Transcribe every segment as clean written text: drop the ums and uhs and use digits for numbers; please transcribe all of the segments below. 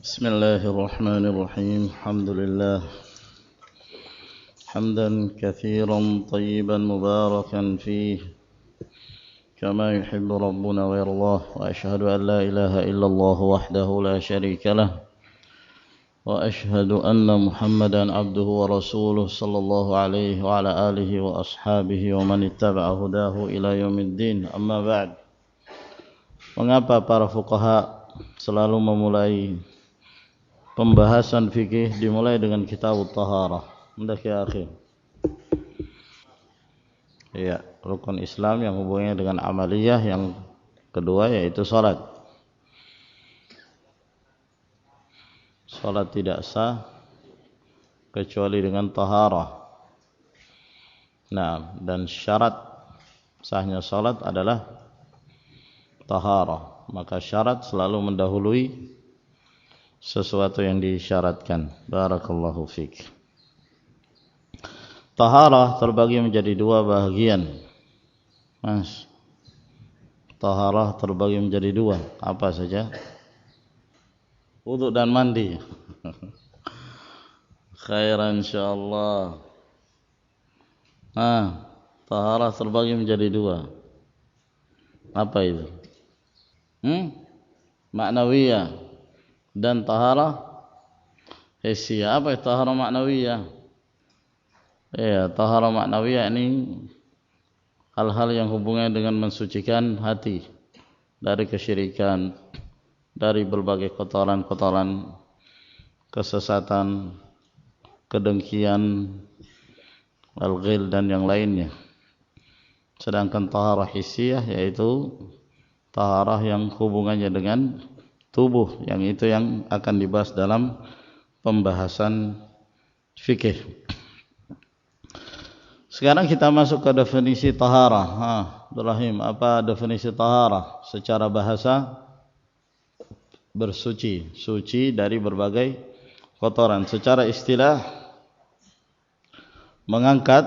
بسم الله الرحمن الرحيم الحمد لله حمدا كثيرا طيبا مباركا فيه كما يحب ربنا ويرضاه وأشهد أن لا إله إلا الله وحده لا شريك له وأشهد أن محمدا عبده ورسوله صلى الله عليه وعلى آله وأصحابه ومن اتبع هداه إلى يوم الدين أما بعد. Mengapa para fuqaha selalu memulai pembahasan fikih dimulai dengan kitab taharah? Hendak ya akhi. Ya, rukun Islam yang hubungannya dengan amaliyah, yang kedua yaitu salat. Salat tidak sah kecuali dengan taharah. Nah, dan syarat sahnya salat adalah taharah. Maka syarat selalu mendahului sesuatu yang disyaratkan. Barakallahu fiik. Taharah terbagi menjadi dua bahagian. Mas, taharah terbagi menjadi dua. Apa saja? Wudu dan mandi. Khairan insyaallah. Taharah terbagi menjadi dua. Apa itu? Maknawiyah dan taharah hissiyah. Apa itu taharah maknawiyah? Ya, taharah maknawiyah ini hal-hal yang hubungannya dengan mensucikan hati dari kesyirikan, dari berbagai kotoran-kotoran, kesesatan, kedengkian, al-ghil dan yang lainnya. Sedangkan taharah hissiyah yaitu taharah yang hubungannya dengan tubuh, yang itu yang akan dibahas dalam pembahasan fikih. Sekarang kita masuk ke definisi taharah. Ibrahim, apa definisi taharah? Secara bahasa bersuci, suci dari berbagai kotoran. Secara istilah mengangkat,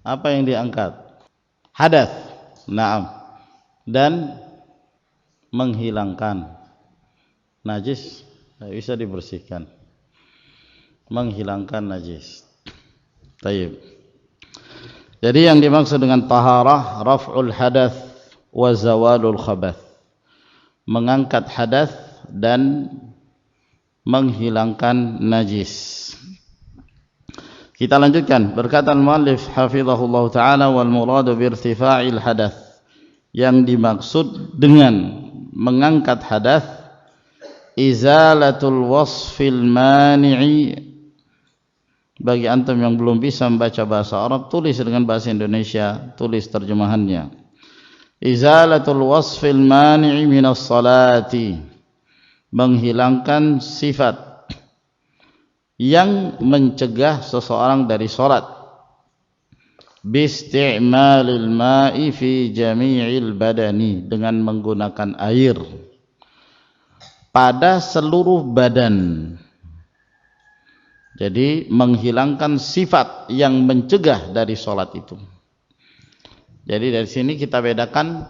apa yang diangkat? Hadath. Naam. Dan menghilangkan najis, bisa dibersihkan, menghilangkan najis. Taib. Jadi yang dimaksud dengan taharah raf'ul hadath wa zawalul khabath, mengangkat hadath dan menghilangkan najis. Kita lanjutkan. Berkata al-muallif hafizahullah ta'ala, wal muradu bi irtifa'il hadath, yang dimaksud dengan mengangkat hadath izalatul wasfil mani'i. Bagi antum yang belum bisa membaca bahasa Arab, tulis dengan bahasa Indonesia, tulis terjemahannya. Izalatul wasfil mani'i minas salati, menghilangkan sifat yang mencegah seseorang dari salat. Bisti'malil ma'i fi jami'il badani, dengan menggunakan air pada seluruh badan. Jadi menghilangkan sifat yang mencegah dari salat itu. Jadi dari sini kita bedakan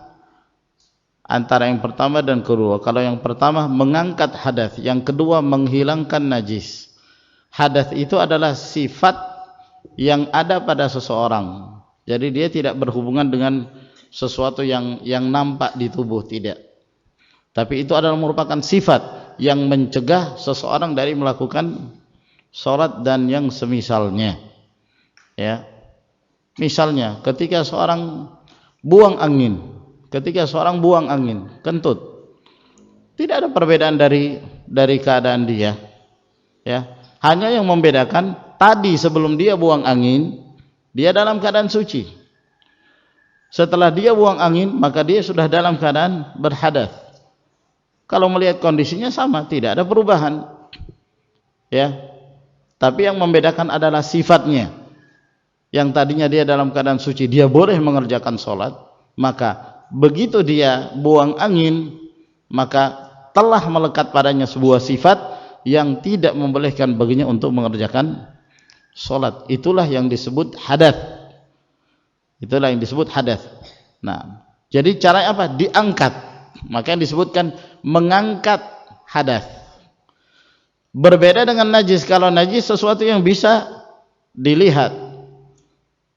antara yang pertama dan kedua. Kalau yang pertama mengangkat hadath, yang kedua menghilangkan najis. Hadath itu adalah sifat yang ada pada seseorang. Jadi dia tidak berhubungan dengan sesuatu yang nampak di tubuh, tidak. Tapi itu adalah merupakan sifat yang mencegah seseorang dari melakukan salat dan yang semisalnya. Ya. Misalnya ketika seorang buang angin, kentut, tidak ada perbedaan dari keadaan dia. Ya. Hanya yang membedakan, tadi sebelum dia buang angin, dia dalam keadaan suci. Setelah dia buang angin, maka dia sudah dalam keadaan berhadath. Kalau melihat kondisinya sama, tidak ada perubahan. Ya. Tapi yang membedakan adalah sifatnya. Yang tadinya dia dalam keadaan suci, dia boleh mengerjakan sholat. Maka begitu dia buang angin, maka telah melekat padanya sebuah sifat yang tidak membolehkan baginya untuk mengerjakan salat. Itulah yang disebut hadath. Nah, jadi cara apa? Diangkat. Maka yang disebutkan mengangkat hadath. Berbeda dengan najis. Kalau najis sesuatu yang bisa dilihat,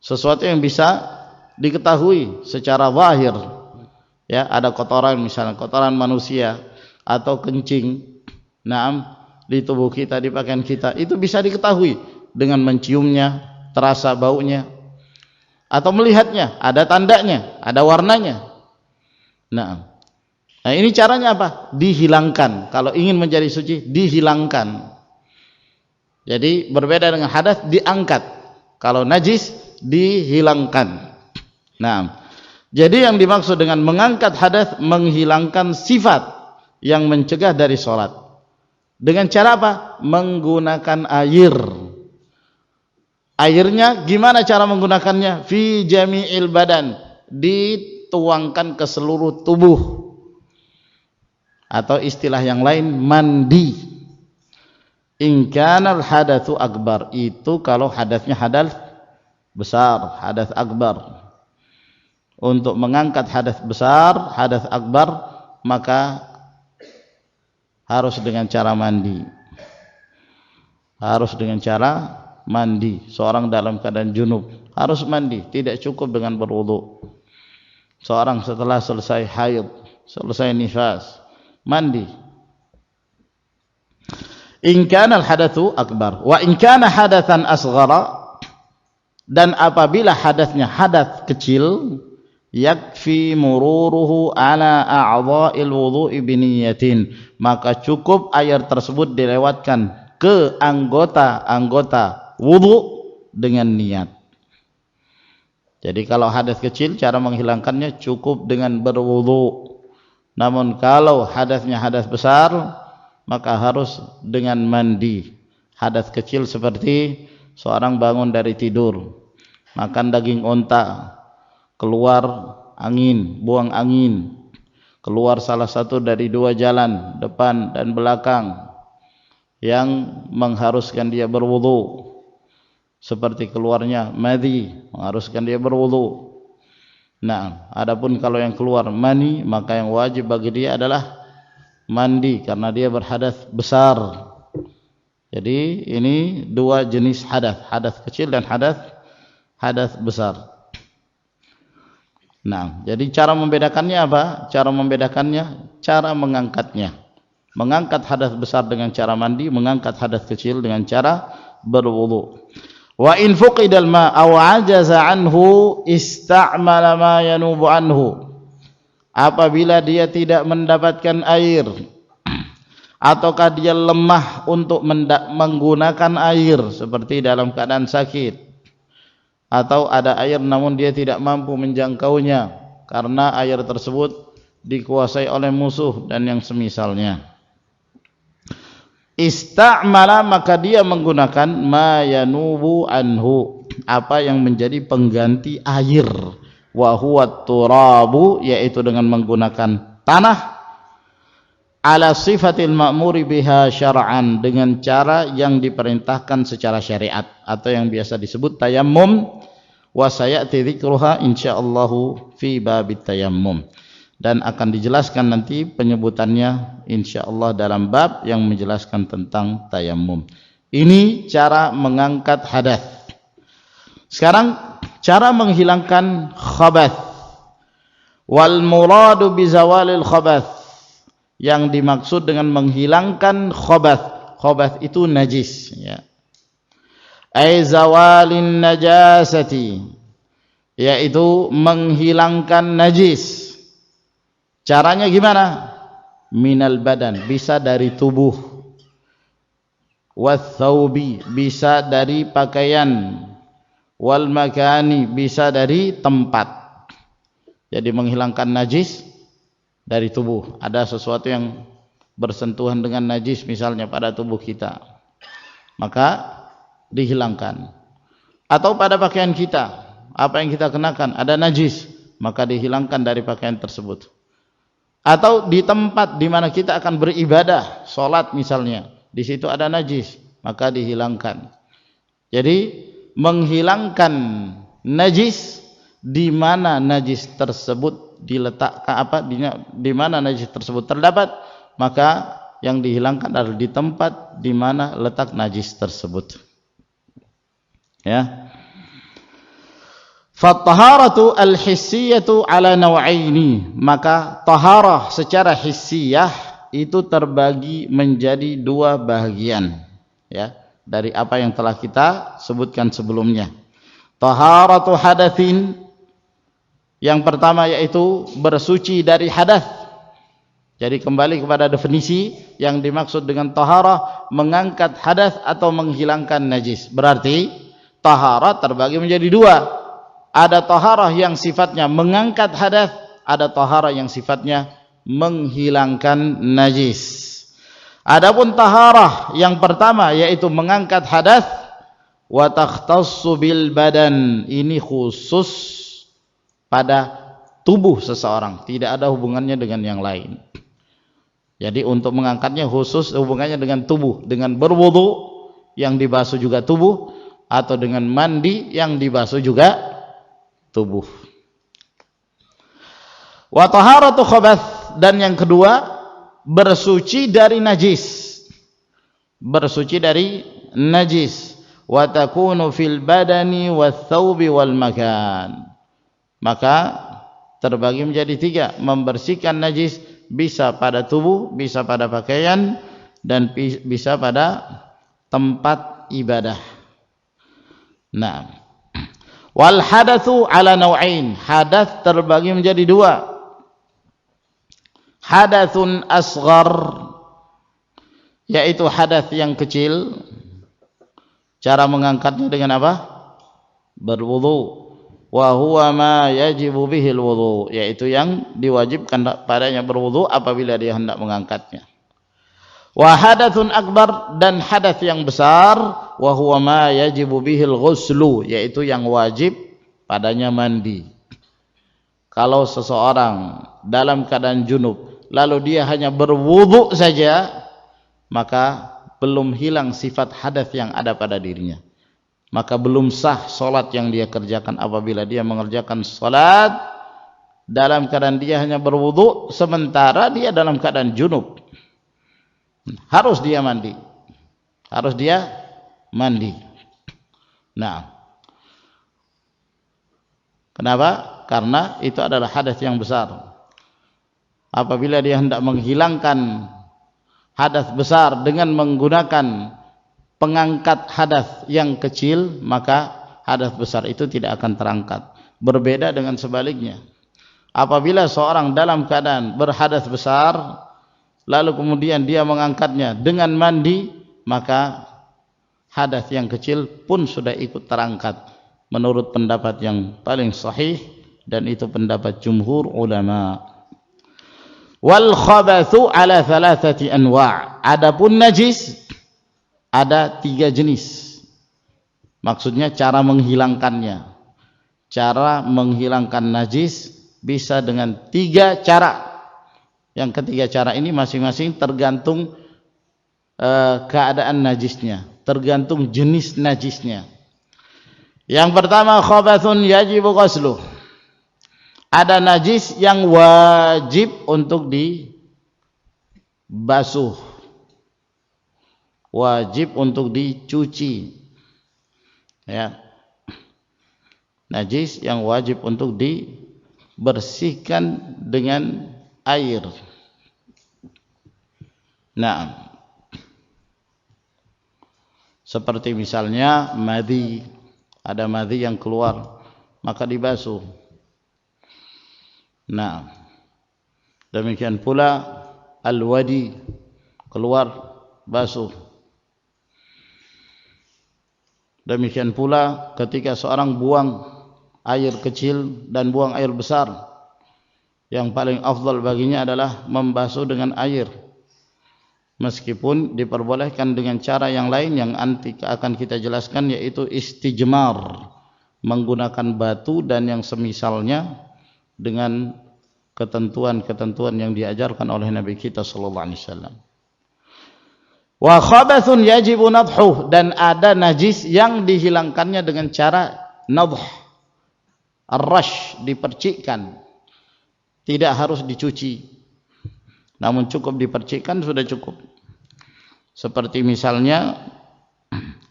sesuatu yang bisa diketahui secara zahir. Ya, ada kotoran misalnya, kotoran manusia atau kencing, di tubuh kita, di pakaian kita, itu bisa diketahui dengan menciumnya, terasa baunya, atau melihatnya, ada tandanya, ada warnanya. Nah, ini caranya apa? Dihilangkan. Kalau ingin menjadi suci, dihilangkan. Jadi berbeda dengan hadas, diangkat. Kalau najis, dihilangkan. Nah, jadi yang dimaksud dengan mengangkat hadas, menghilangkan sifat yang mencegah dari sholat. Dengan cara apa? Menggunakan air. Airnya gimana cara menggunakannya? Fi jami'il badan, dituangkan ke seluruh tubuh. Atau istilah yang lain, mandi. In kanal hadatsu akbar, itu kalau hadatnya hadas besar, hadas akbar. Untuk mengangkat hadas besar, hadas akbar, maka harus dengan cara mandi. Harus dengan cara mandi. Seorang dalam keadaan junub harus mandi, tidak cukup dengan berwudu. Seorang setelah selesai haid, selesai nifas, mandi. In kana al-hadatsu akbar wa in kana hadatsan asghara, dan apabila hadatnya hadas kecil, yakfi mururuhu ala a'dha'il wudhu'i biniyatin, maka cukup air tersebut dilewatkan ke anggota-anggota wudu dengan niat. Jadi kalau hadas kecil, cara menghilangkannya cukup dengan berwudu. Namun kalau hadasnya hadas besar, maka harus dengan mandi. Hadas kecil seperti seorang bangun dari tidur, makan daging onta, keluar angin, buang angin, keluar salah satu dari dua jalan, depan dan belakang, yang mengharuskan dia berwudu, seperti keluarnya madhi, mengharuskan dia berwudu. Nah, adapun kalau yang keluar mani, maka yang wajib bagi dia adalah mandi karena dia berhadas besar. Jadi ini dua jenis hadas, hadas kecil dan hadas besar. Nah, jadi cara membedakannya apa? Cara membedakannya, cara mengangkatnya. Mengangkat hadas besar dengan cara mandi, mengangkat hadas kecil dengan cara berwudu. Wa in fuqidal ma aw ajaza anhu ista'mala ma yanubu anhu. Apabila dia tidak mendapatkan air, ataukah dia lemah untuk menggunakan air, seperti dalam keadaan sakit, atau ada air namun dia tidak mampu menjangkaunya karena air tersebut dikuasai oleh musuh dan yang semisalnya, ista'mala, maka dia menggunakan ma yanubu anhu, apa yang menjadi pengganti air, wa huwa turabu, yaitu dengan menggunakan tanah, ala sifatil ma'muri biha syar'an, dengan cara yang diperintahkan secara syariat atau yang biasa disebut tayammum, wa sayati dzikruha insyaallah fi babit tayammum, dan akan dijelaskan nanti penyebutannya insyaallah dalam bab yang menjelaskan tentang tayammum. Ini cara mengangkat hadas. Sekarang cara menghilangkan khabath. Wal muradu bizawalil khabath, yang dimaksud dengan menghilangkan khabath. Khabath itu najis, ya. Ai zawalin najasati, yaitu menghilangkan najis. Caranya gimana? Minal badan, bisa dari tubuh. Wathaubi, bisa dari pakaian. Wal makani, bisa dari tempat. Jadi menghilangkan najis dari tubuh. Ada sesuatu yang bersentuhan dengan najis misalnya pada tubuh kita, maka dihilangkan. Atau pada pakaian kita, apa yang kita kenakan ada najis, maka dihilangkan dari pakaian tersebut. Atau di tempat di mana kita akan beribadah, sholat misalnya, di situ ada najis, maka dihilangkan. Jadi menghilangkan najis, di mana najis tersebut diletakkan, di mana najis tersebut terdapat, maka yang dihilangkan adalah di tempat di mana letak najis tersebut. Ya. Fattaharatu al-hissiyatu ala naw'aini, maka taharah secara hissiyah itu terbagi menjadi dua bahagian, ya, dari apa yang telah kita sebutkan sebelumnya. Taharatu hadatsin, yang pertama yaitu bersuci dari hadas. Jadi kembali kepada definisi yang dimaksud dengan taharah, mengangkat hadas atau menghilangkan najis. Berarti taharah terbagi menjadi dua. Ada taharah yang sifatnya mengangkat hadas, ada taharah yang sifatnya menghilangkan najis. Adapun taharah yang pertama yaitu mengangkat hadas, wa takhtassu bil badan, ini khusus pada tubuh seseorang, tidak ada hubungannya dengan yang lain. Jadi untuk mengangkatnya khusus hubungannya dengan tubuh, dengan berwudu yang dibasuh juga tubuh, atau dengan mandi yang dibasuh juga tubuh. Wa taharatu khabath, dan yang kedua bersuci dari najis. Bersuci dari najis. Wa takunu fil badani wath thawbi wal makan. Maka terbagi menjadi tiga, membersihkan najis bisa pada tubuh, bisa pada pakaian, dan bisa pada tempat ibadah. Nah, wal hadatsu ala naw'ain, hadas terbagi menjadi dua. Hadatsun asghar, yaitu hadas yang kecil. Cara mengangkatnya dengan apa? Berwudu. Wa huwa ma yajibu bihi alwudu, yaitu yang diwajibkan padanya berwudu apabila dia hendak mengangkatnya. Wa hadatsun akbar, dan hadas yang besar, wa huwa ma yajibu bihi alghuslu, yaitu yang wajib padanya mandi. Kalau seseorang dalam keadaan junub lalu dia hanya berwudu saja, maka belum hilang sifat hadas yang ada pada dirinya, maka belum sah solat yang dia kerjakan. Apabila dia mengerjakan solat dalam keadaan dia hanya berwudu sementara dia dalam keadaan junub, harus dia mandi, harus dia mandi. Nah, kenapa? Karena itu adalah hadas yang besar. Apabila dia hendak menghilangkan hadas besar dengan menggunakan pengangkat hadas yang kecil, maka hadas besar itu tidak akan terangkat. Berbeda dengan sebaliknya, apabila seorang dalam keadaan berhadas besar lalu kemudian dia mengangkatnya dengan mandi, maka hadas yang kecil pun sudah ikut terangkat menurut pendapat yang paling sahih, dan itu pendapat jumhur ulama. Wal khabathu ala thalathati anwa', adapun najis ada tiga jenis. Maksudnya cara menghilangkannya. Cara menghilangkan najis bisa dengan tiga cara. Yang ketiga cara ini masing-masing tergantung keadaan najisnya, tergantung jenis najisnya. Yang pertama, khabathun yajibu ghusluh. Ada najis yang wajib untuk dibasuh, wajib untuk dicuci, ya. Najis yang wajib untuk dibersihkan dengan air. Nah, seperti misalnya madhi, ada madhi yang keluar maka dibasuh. Nah, demikian pula al-wadi, keluar, basuh. Demikian pula ketika seorang buang air kecil dan buang air besar, yang paling afdal baginya adalah membasuh dengan air, meskipun diperbolehkan dengan cara yang lain yang nanti akan kita jelaskan, yaitu istijmar, menggunakan batu dan yang semisalnya dengan ketentuan-ketentuan yang diajarkan oleh Nabi kita sallallahu alaihi wasallam. Wa khabathun yajibu nadhuh, dan ada najis yang dihilangkannya dengan cara nadh, ar-rash, dipercikkan, tidak harus dicuci, namun cukup dipercikkan sudah cukup. Seperti misalnya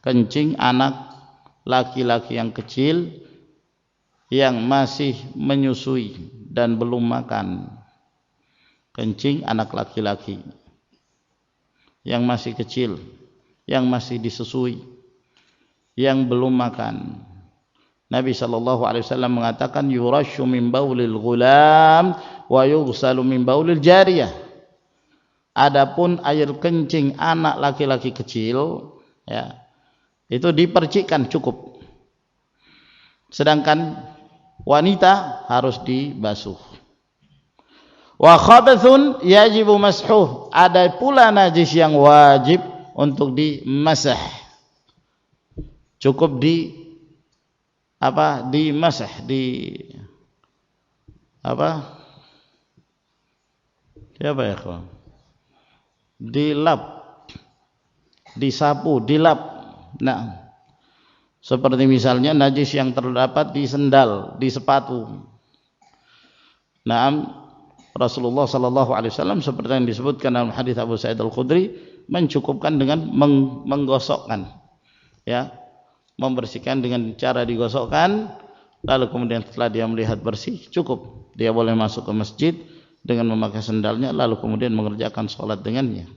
kencing anak laki-laki yang kecil yang masih menyusui dan belum makan. Kencing anak laki-laki yang masih kecil, yang masih disusui, yang belum makan. Nabi SAW mengatakan yurashu min baulil ghulam wa yughsalu min baulil jariyah. Adapun air kencing anak laki-laki kecil, ya, itu dipercikkan cukup. Sedangkan wanita harus dibasuh. Wa khabathun yajibu mashuh. Ada pula najis yang wajib untuk dimasah. Cukup dimasah, dilap, disapu, dilap. Nah, seperti misalnya najis yang terdapat di sendal, di sepatu. Nah, Rasulullah SAW seperti yang disebutkan dalam hadis Abu Sa'id Al-Khudri mencukupkan dengan menggosokkan, ya, membersihkan dengan cara digosokkan, lalu kemudian setelah dia melihat bersih cukup, dia boleh masuk ke masjid dengan memakai sendalnya, lalu kemudian mengerjakan sholat dengannya.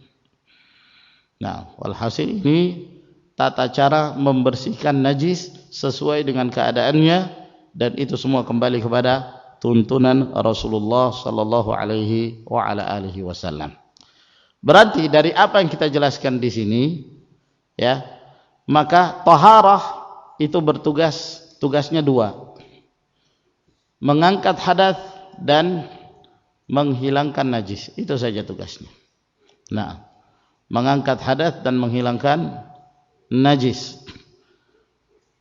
Nah, walhasil ini tata cara membersihkan najis sesuai dengan keadaannya, dan itu semua kembali kepada tuntunan Rasulullah sallallahu alaihi wa ala alihi wasallam. Berarti dari apa yang kita jelaskan di sini, ya, maka taharah itu tugasnya dua. Mengangkat hadas dan menghilangkan najis, itu saja tugasnya. Nah, mengangkat hadas dan menghilangkan najis.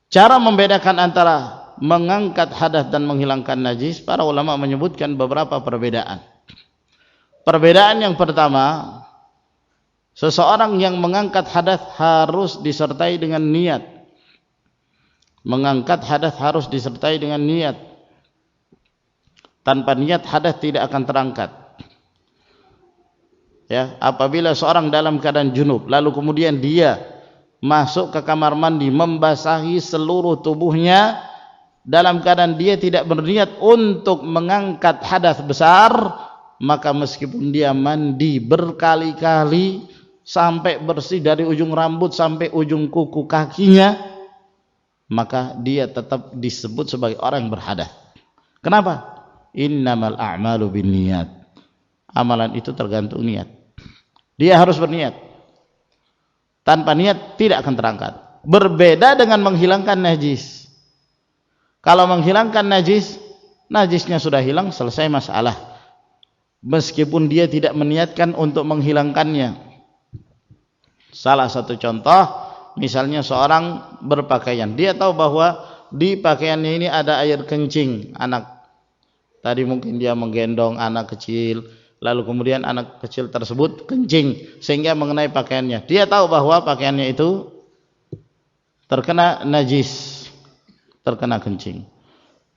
Cara membedakan antara mengangkat hadas dan menghilangkan najis, para ulama menyebutkan beberapa perbedaan. Perbedaan yang pertama, seseorang yang mengangkat hadas harus disertai dengan niat. Mengangkat hadas harus disertai dengan niat. Tanpa niat hadas tidak akan terangkat. Ya, apabila seorang dalam keadaan junub lalu kemudian dia masuk ke kamar mandi membasahi seluruh tubuhnya dalam keadaan dia tidak berniat untuk mengangkat hadas besar, maka meskipun dia mandi berkali-kali sampai bersih dari ujung rambut sampai ujung kuku kakinya, maka dia tetap disebut sebagai orang yang berhadas. Kenapa? Innamal a'malu binniyat. Amalan itu tergantung niat. Dia harus berniat. Tanpa niat tidak akan terangkat. Berbeda dengan menghilangkan najis. Kalau menghilangkan najis, najisnya sudah hilang, selesai masalah. Meskipun dia tidak meniatkan untuk menghilangkannya. Salah satu contoh, misalnya seorang berpakaian, dia tahu bahwa di pakaiannya ini ada air kencing anak. Tadi mungkin dia menggendong anak kecil, lalu kemudian anak kecil tersebut kencing sehingga mengenai pakaiannya. Dia tahu bahwa pakaiannya itu terkena najis, terkena kencing.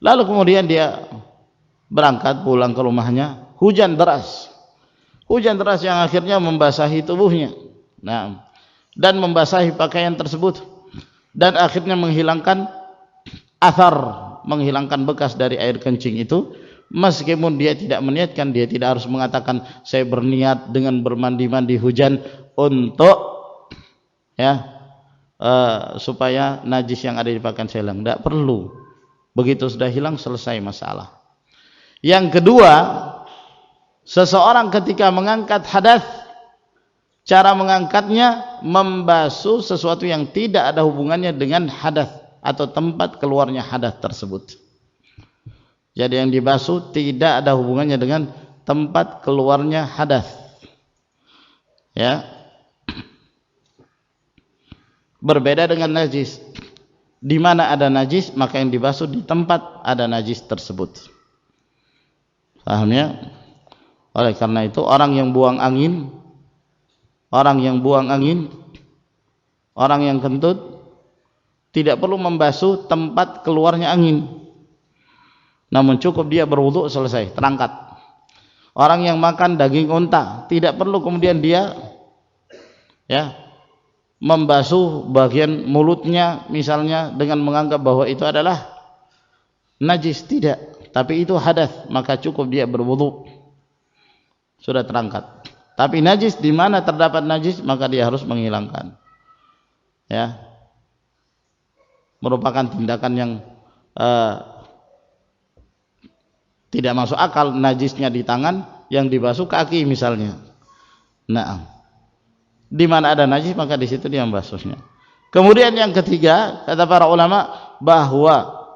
Lalu kemudian dia berangkat pulang ke rumahnya, hujan deras. Hujan deras yang akhirnya membasahi tubuhnya. Nah, dan membasahi pakaian tersebut dan akhirnya menghilangkan athar, menghilangkan bekas dari air kencing itu. Meskipun dia tidak meniatkan, dia tidak harus mengatakan saya berniat dengan bermandi-mandi hujan untuk supaya najis yang ada di pakaian saya hilang. Tidak perlu. Begitu sudah hilang, selesai masalah. Yang kedua, seseorang ketika mengangkat hadas, cara mengangkatnya membasuh sesuatu yang tidak ada hubungannya dengan hadas atau tempat keluarnya hadas tersebut. Jadi yang dibasuh tidak ada hubungannya dengan tempat keluarnya hadas. Ya. Berbeda dengan najis. Di mana ada najis, maka yang dibasuh di tempat ada najis tersebut. Paham ya? Oleh karena itu orang yang buang angin, orang yang kentut tidak perlu membasuh tempat keluarnya angin. Namun cukup dia berwudu, selesai, terangkat. Orang yang makan daging unta tidak perlu kemudian dia ya, membasuh bagian mulutnya misalnya dengan menganggap bahwa itu adalah najis, tidak, tapi itu hadas, maka cukup dia berwudu, sudah terangkat. Tapi najis, di mana terdapat najis maka dia harus menghilangkan, ya, merupakan tindakan yang tidak masuk akal. Najisnya di tangan, yang dibasuh kaki misalnya. Nah, di mana ada najis maka di situ dia membasuhnya. Kemudian yang ketiga, kata para ulama, bahwa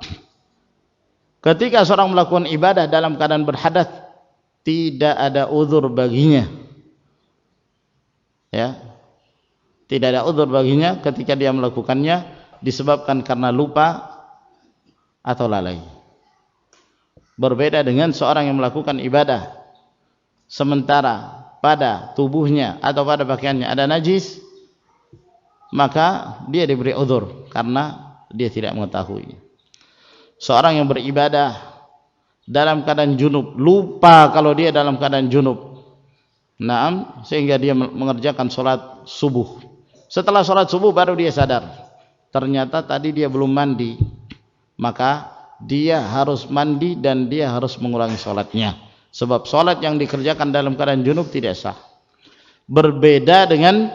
ketika seorang melakukan ibadah dalam keadaan berhadas, tidak ada uzur baginya, ya, tidak ada uzur baginya ketika dia melakukannya disebabkan karena lupa atau lalai. Berbeda dengan seorang yang melakukan ibadah sementara pada tubuhnya atau pada pakaiannya ada najis, maka dia diberi uzur karena dia tidak mengetahui. Seorang yang beribadah dalam keadaan junub, lupa kalau dia dalam keadaan junub, naam, sehingga dia mengerjakan sholat subuh. Setelah sholat subuh baru dia sadar, ternyata tadi dia belum mandi, maka dia harus mandi dan dia harus mengulangi sholatnya, sebab sholat yang dikerjakan dalam keadaan junub tidak sah. Berbeda dengan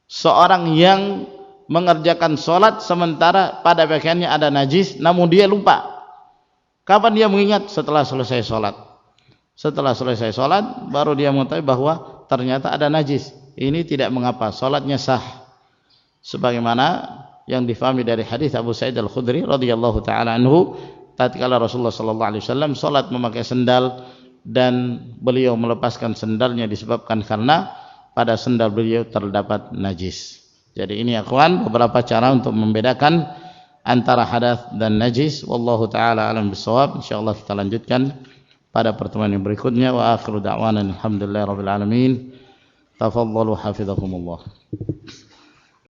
seorang yang mengerjakan sholat sementara pada pakaiannya ada najis, namun dia lupa. Kapan dia mengingat? Setelah selesai sholat. Setelah selesai sholat baru dia mengetahui bahwa ternyata ada najis. Ini tidak mengapa, sholatnya sah, sebagaimana yang difahami dari hadis Abu Sa'id Al-Khudri radhiyallahu taala anhu, tatkala Rasulullah sallallahu alaihi wasallam salat memakai sendal dan beliau melepaskan sendalnya disebabkan karena pada sendal beliau terdapat najis. Jadi ini akhwan beberapa cara untuk membedakan antara hadas dan najis. Wallahu taala alam bisawab. Insyaallah kita lanjutkan pada pertemuan yang berikutnya. Wa akhiru da'wana alhamdulillahirabbil alamin. Tafadhalu hafizakumullah.